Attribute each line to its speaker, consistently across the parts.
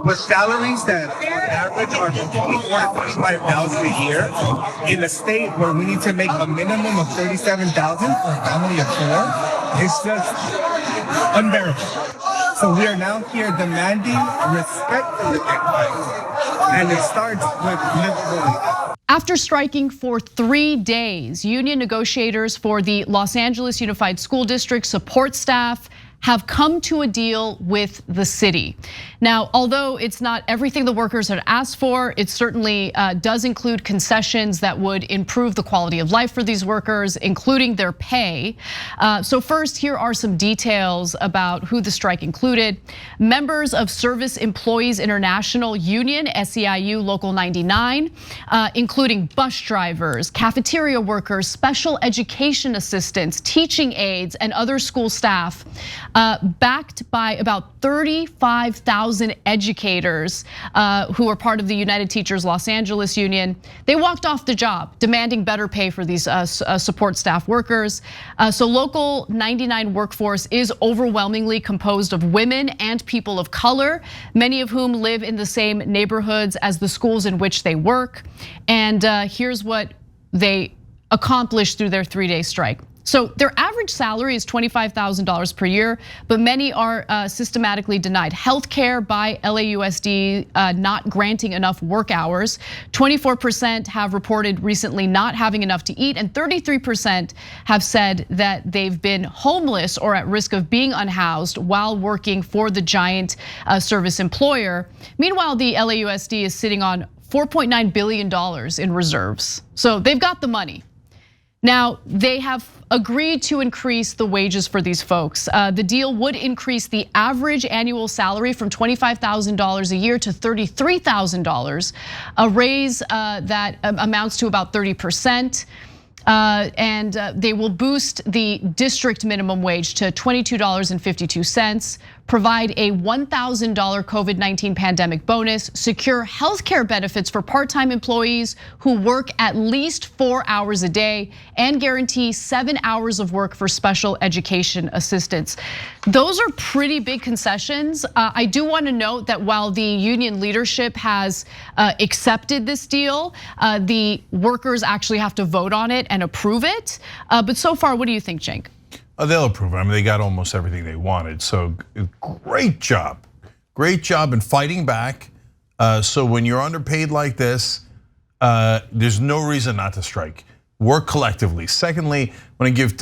Speaker 1: With salaries that on average are from 24 to 25,000 a year in a state where we need to make a minimum of 37,000 for a family of four, it's just unbearable. So we are now here demanding respect for the tech, and it starts with livable wage.
Speaker 2: After striking for 3 days, union negotiators for the Los Angeles Unified School District support staff have come to a deal with the city. Now, although it's not everything the workers had asked for, it certainly does include concessions that would improve the quality of life for these workers, including their pay. So first, here are some details about who the strike included. Members of Service Employees International Union, SEIU Local 99, including bus drivers, cafeteria workers, special education assistants, teaching aides, and other school staff, backed by about 35,000 educators who are part of the United Teachers Los Angeles Union. They walked off the job, demanding better pay for these support staff workers. So Local 99 workforce is overwhelmingly composed of women and people of color, many of whom live in the same neighborhoods as the schools in which they work. And here's what they accomplished through their 3-day strike. So their average salary is $25,000 per year, but many are systematically denied health care by LAUSD, not granting enough work hours. 24% have reported recently not having enough to eat, and 33% have said that they've been homeless or at risk of being unhoused while working for the giant service employer. Meanwhile, the LAUSD is sitting on $4.9 billion in reserves. So they've got the money. Now, they have agreed to increase the wages for these folks. The deal would increase the average annual salary from $25,000 a year to $33,000, a raise that amounts to about 30%. And they will boost the district minimum wage to $22.52, provide a $1,000 COVID-19 pandemic bonus, secure healthcare benefits for part-time employees who work at least 4 hours a day, and guarantee 7 hours of work for special education assistants. Those are pretty big concessions. I do want to note that while the union leadership has accepted this deal, the workers actually have to vote on it and approve it. But so far, what do you think, Cenk?
Speaker 3: They'll approve it. I mean, they got almost everything they wanted. So great job in fighting back. So when you're underpaid like this, there's no reason not to strike. Work collectively. Secondly, I want to give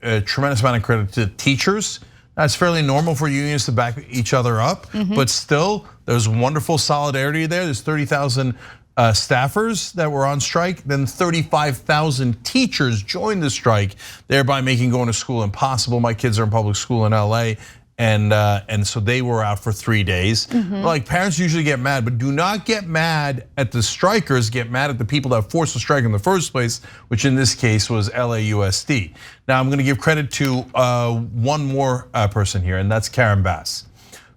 Speaker 3: a tremendous amount of credit to teachers. That's fairly normal for unions to back each other up, but still, there's wonderful solidarity there. There's 30,000 staffers that were on strike, then 35,000 teachers joined the strike, thereby making going to school impossible. My kids are in public school in LA, and so they were out for 3 days. Like, parents usually get mad, but do not get mad at the strikers, get mad at the people that forced the strike in the first place, which in this case was LAUSD. Now I'm gonna give credit to one more person here, and that's Karen Bass.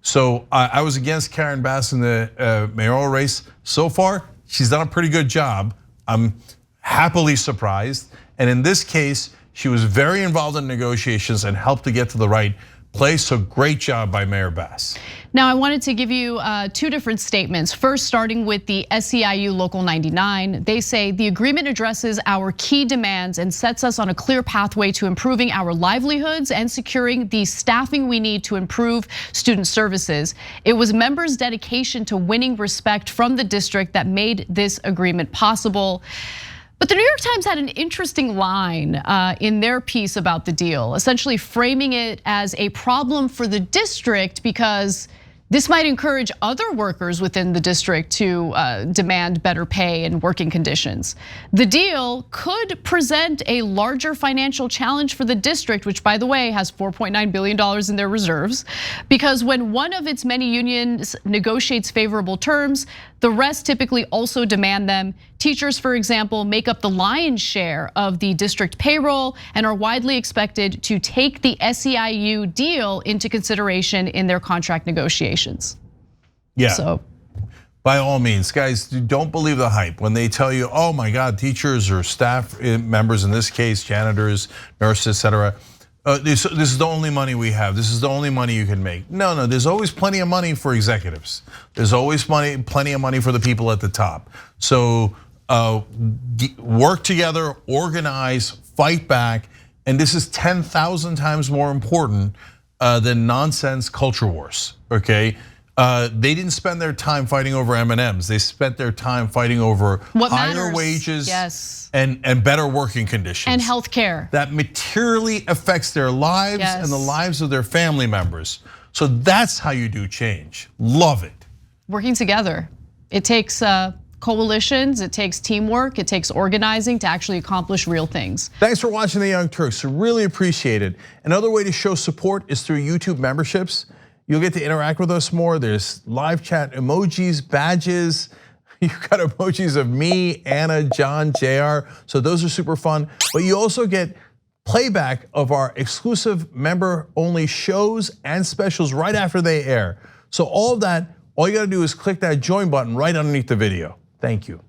Speaker 3: So I was against Karen Bass in the mayoral race. So far, she's done a pretty good job. I'm happily surprised. And in this case, she was very involved in negotiations and helped to get to the right place. So great job by Mayor Bass.
Speaker 2: Now, I wanted to give you 2 different statements. First, starting with the SEIU Local 99. They say the agreement addresses our key demands and sets us on a clear pathway to improving our livelihoods and securing the staffing we need to improve student services. It was members' dedication to winning respect from the district that made this agreement possible. But the New York Times had an interesting line in their piece about the deal, essentially framing it as a problem for the district because this might encourage other workers within the district to demand better pay and working conditions. The deal could present a larger financial challenge for the district, which, by the way, has $4.9 billion in their reserves, because when one of its many unions negotiates favorable terms, the rest typically also demand them. Teachers, for example, make up the lion's share of the district payroll and are widely expected to take the SEIU deal into consideration in their contract negotiations.
Speaker 3: Yeah.
Speaker 2: So,
Speaker 3: by all means, guys, don't believe the hype. When they tell you, oh my God, teachers or staff members, in this case, janitors, nurses, etc., This is the only money we have. This is the only money you can make. No, there's always plenty of money for executives. There's always plenty of money for the people at the top. So work together, organize, fight back, and this is 10,000 times more important than nonsense culture wars, okay? They didn't spend their time fighting over M&Ms. They spent their time fighting over higher wages and better working conditions.
Speaker 2: And healthcare.
Speaker 3: That materially affects their lives and the lives of their family members. So that's how you do change. Love it.
Speaker 2: Working together. It takes coalitions, it takes teamwork, it takes organizing to actually accomplish real things.
Speaker 3: Thanks for watching The Young Turks. Really appreciate it. Another way to show support is through YouTube memberships. You'll get to interact with us more. There's live chat emojis, badges. You've got emojis of me, Anna, John, JR. So those are super fun. But you also get playback of our exclusive member-only shows and specials right after they air. So all of that, all you gotta do is click that join button right underneath the video. Thank you.